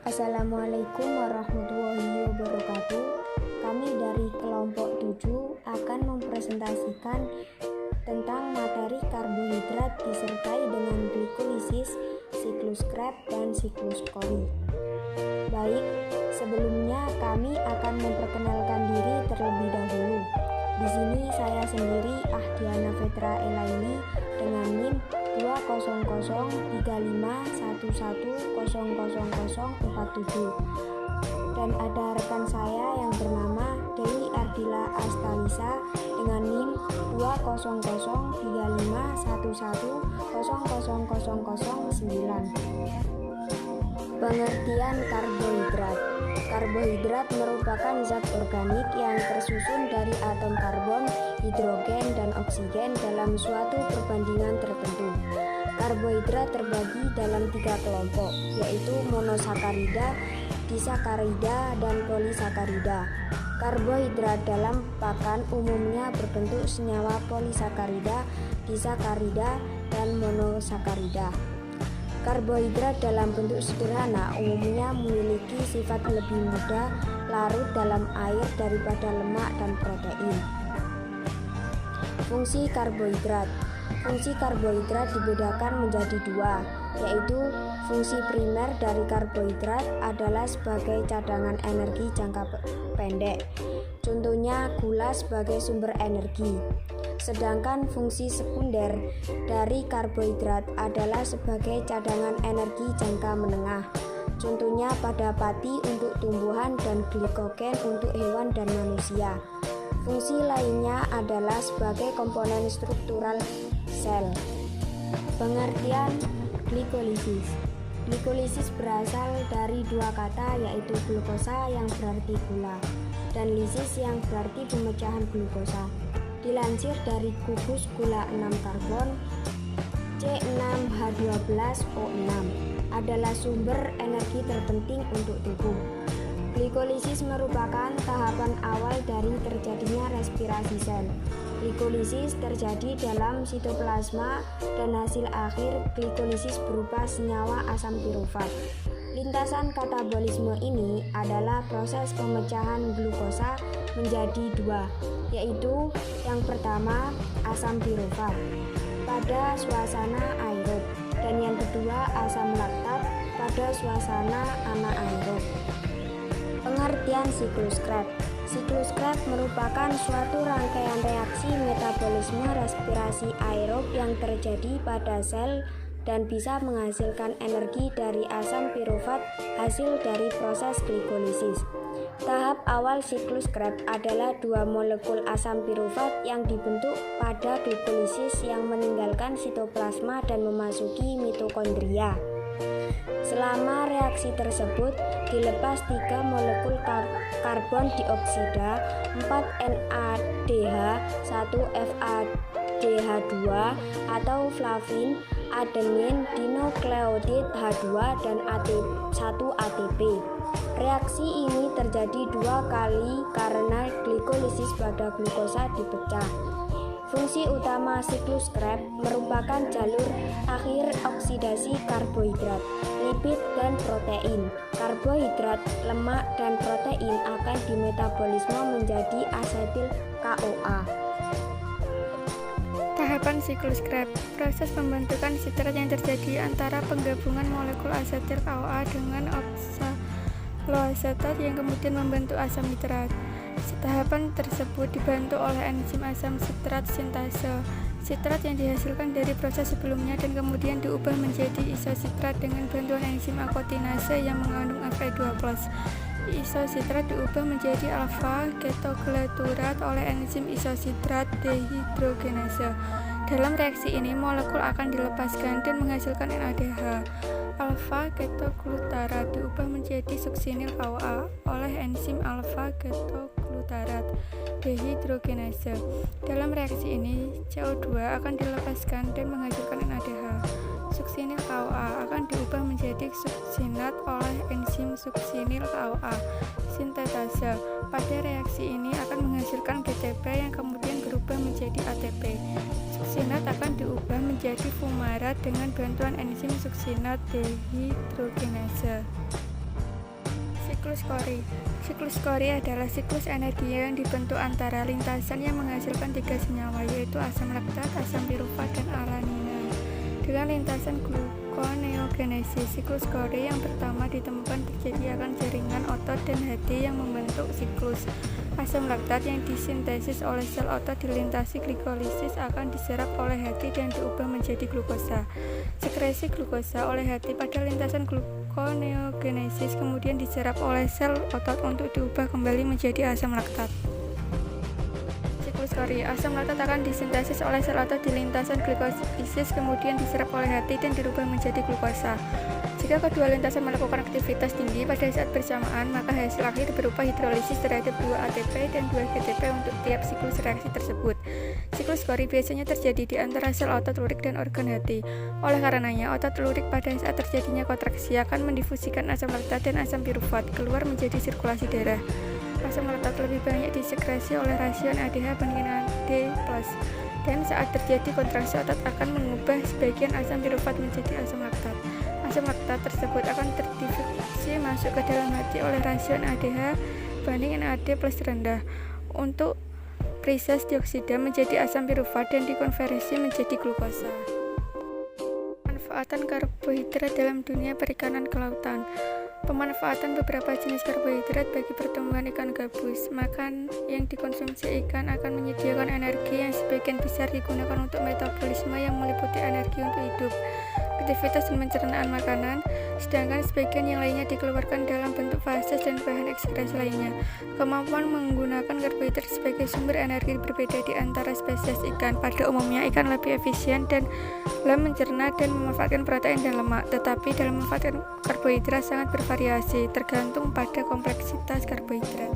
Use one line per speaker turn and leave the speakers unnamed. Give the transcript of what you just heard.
Assalamualaikum warahmatullahi wabarakatuh. Kami dari kelompok 7 akan mempresentasikan tentang materi karbohidrat disertai dengan glikolisis, siklus Krebs, dan siklus Cori. Baik, sebelumnya kami akan memperkenalkan diri terlebih dahulu. Di sini saya sendiri, Ahdiana Vetra Elaini, dengan NIM 2003511000047, dan ada rekan saya yang bernama Dewi Ardila Astalisa dengan NIM 2003511000009. Pengertian karbohidrat. Karbohidrat merupakan zat organik yang tersusun dari atom karbon, hidrogen, dan oksigen dalam suatu perbandingan tertentu. Karbohidrat terbagi dalam 3 kelompok, yaitu monosakarida, disakarida, dan polisakarida. Karbohidrat dalam pakan umumnya berbentuk senyawa polisakarida, disakarida, dan monosakarida. Karbohidrat dalam bentuk sederhana umumnya memiliki sifat lebih mudah larut dalam air daripada lemak dan protein. Fungsi karbohidrat. Fungsi karbohidrat dibedakan menjadi 2, yaitu fungsi primer dari karbohidrat adalah sebagai cadangan energi jangka pendek, contohnya gula sebagai sumber energi. Sedangkan fungsi sekunder dari karbohidrat adalah sebagai cadangan energi jangka menengah, contohnya pada pati untuk tumbuhan dan glikogen untuk hewan dan manusia. Fungsi lainnya adalah sebagai komponen struktural sel. Pengertian glikolisis. Glikolisis berasal dari 2 kata, yaitu glukosa yang berarti gula dan lisis yang berarti pemecahan glukosa. Dilansir dari gugus gula 6 karbon C6H12O6 adalah sumber energi terpenting untuk tubuh. Glikolisis merupakan tahapan awal dari terjadinya respirasi sel. Glikolisis terjadi dalam sitoplasma dan hasil akhir glikolisis berupa senyawa asam pirufat. Lintasan katabolisme ini adalah proses pemecahan glukosa menjadi 2, yaitu yang pertama asam pirufat pada suasana aerob dan yang kedua asam laktat pada suasana anaerob. Pengertian siklus Krebs. Siklus Krebs merupakan suatu rangkaian reaksi metabolisme respirasi aerob yang terjadi pada sel dan bisa menghasilkan energi dari asam pirufat hasil dari proses glikolisis. Tahap awal siklus Krebs adalah 2 molekul asam pirufat yang dibentuk pada glikolisis yang meninggalkan sitoplasma dan memasuki mitokondria. Selama reaksi tersebut dilepas 3 molekul karbon dioksida, 4 NADH, 1 FADH2 atau flavin, adenin, dinukleotid H2, dan 1 ATP. Reaksi ini terjadi 2 kali karena glikolisis pada glukosa dipecah. Fungsi utama siklus Krebs merupakan jalur akhir oksidasi karbohidrat, lipid, dan protein. Karbohidrat, lemak, dan protein akan dimetabolisme menjadi asetil CoA.
Tahapan siklus Krebs. Proses pembentukan sitrat yang terjadi antara penggabungan molekul asetil CoA dengan oksaloasetat yang kemudian membentuk asam nitrat. Tahapan tersebut dibantu oleh enzim asam sitrat sintase. Sitrat yang dihasilkan dari proses sebelumnya dan kemudian diubah menjadi isositrat dengan bantuan enzim akotinase yang mengandung Fe2+. Isositrat diubah menjadi alfa ketogluturat oleh enzim isositrat dehidrogenase. Dalam reaksi ini molekul akan dilepaskan dan menghasilkan NADH. Alfa ketoglutarat diubah menjadi suksinil CoA oleh enzim alfa ketoglutarat dehidrogenase. Dalam reaksi ini CO2 akan dilepaskan dan menghasilkan NADH. Suksinil CoA akan diubah menjadi suksinat oleh enzim suksinil CoA sintetase. Pada reaksi ini akan menghasilkan GTP yang kemudian berubah menjadi ATP. Suksinat akan diubah menjadi fumarat dengan bantuan enzim suksinat dehidrogenase. Siklus Cori. Siklus Cori adalah siklus energi yang dibentuk antara lintasan yang menghasilkan 3 senyawa, yaitu asam laktat, asam pirufat, dan alanina. Dengan lintasan gluconeogenesis, siklus Cori yang pertama ditemukan terjadi akan jaringan otot dan hati yang membentuk siklus. Asam laktat yang disintesis oleh sel otot dilintasi glikolisis akan diserap oleh hati dan diubah menjadi glukosa. Sekresi glukosa oleh hati pada lintasan gluconeogenesis kemudian diserap oleh sel otot untuk diubah kembali menjadi asam laktat. Siklus Cori. Asam laktat akan disintesis oleh sel otot di lintasan glikolisis kemudian diserap oleh hati dan dirubah menjadi glukosa. Jika kedua lintasan melakukan aktivitas tinggi pada saat bersamaan, maka hasil akhir berupa hidrolisis terhadap 2 ATP dan 2 GTP untuk tiap siklus reaksi tersebut. Siklus Cori biasanya terjadi di antara sel otot lurik dan organ hati. Oleh karenanya, otot lurik pada saat terjadinya kontraksi akan mendifusikan asam laktat dan asam pirufat keluar menjadi sirkulasi darah. Asam laktat lebih banyak disekresi oleh rasion ADH bandingkan AD+. Dan saat terjadi kontraksi, otot akan mengubah sebagian asam pirufat menjadi asam laktat. Asam laktat tersebut akan terdifusi masuk ke dalam hati oleh rasion ADH banding NAD+ rendah untuk preses dioksida menjadi asam pirufat dan dikonversi menjadi glukosa. Pemanfaatan karbohidrat dalam dunia perikanan kelautan. Pemanfaatan beberapa jenis karbohidrat bagi pertumbuhan ikan gabus. Makan yang dikonsumsi ikan akan menyediakan energi yang sebagian besar digunakan untuk metabolisme yang meliputi energi untuk hidup, aktivitas dan pencernaan makanan, sedangkan sebagian yang lainnya dikeluarkan dalam bentuk fases dan bahan ekskresi lainnya. Kemampuan menggunakan karbohidrat sebagai sumber energi berbeda di antara spesies ikan. Pada umumnya, ikan lebih efisien dalam mencerna dan memanfaatkan protein dan lemak, tetapi dalam memanfaatkan karbohidrat sangat bervariasi, tergantung pada kompleksitas karbohidrat.